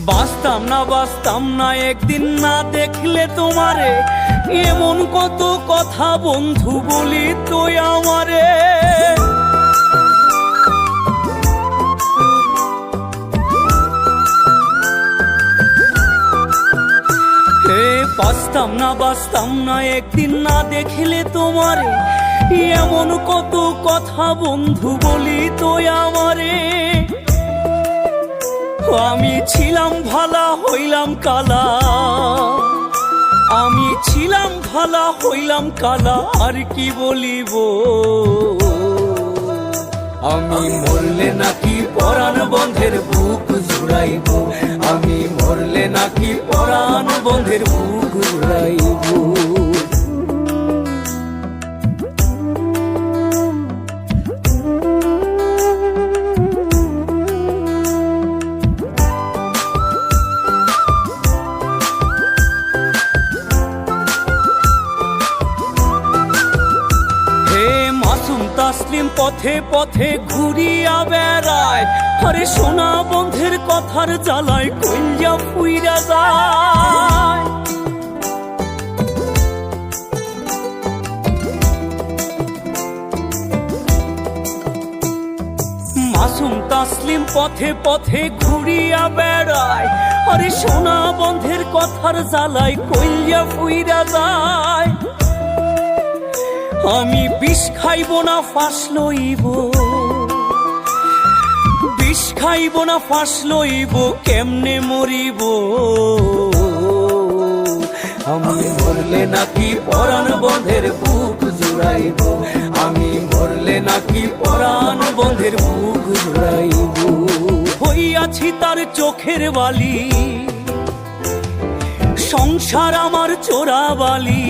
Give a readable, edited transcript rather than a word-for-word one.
বাঁচতাম না একদিন না দেখলে তোমারে, এমন কত কথা বন্ধু বলি তুই আমারে। বাঁচতাম না একদিন না দেখলে তোমারে, এমন কত কথা বন্ধু বলি তুই আমারে। আমি ছিলাম ভালা হইলাম কালা, আমি ছিলাম ভালা হইলাম কালা, আর কি বলিব। আমি মরলে নাকি পরাণ বন্ধের বুক জুড়াইব, আমি মরলে নাকি পরাণ বন্ধের বুক জুড়াইব। তাসলিম পথে পথে ঘুরিয়া বেড়ায়, আরে সোনা বন্ধের কথার জ্বালায় কইয়া ফুইরা যায়। মাসুম তাসলিম পথে পথে ঘুরিয়া বেড়ায়, আরে সোনা বন্ধের কথার জ্বালায় কইয়া ফুইরা যায়। আমি বিষ খাইব না ফাঁস লইব, বিষ খাইব না ফাঁস লইব, কেমনে মরিব। আমি মরলে নাকি পরাণ বন্ধের বুক জুড়াইব, আমি মরলে নাকি পরাণ বন্ধের বুক জুড়াইব। হইয়াছি তার চোখের বালি, সংসার আমার চোরা বালি,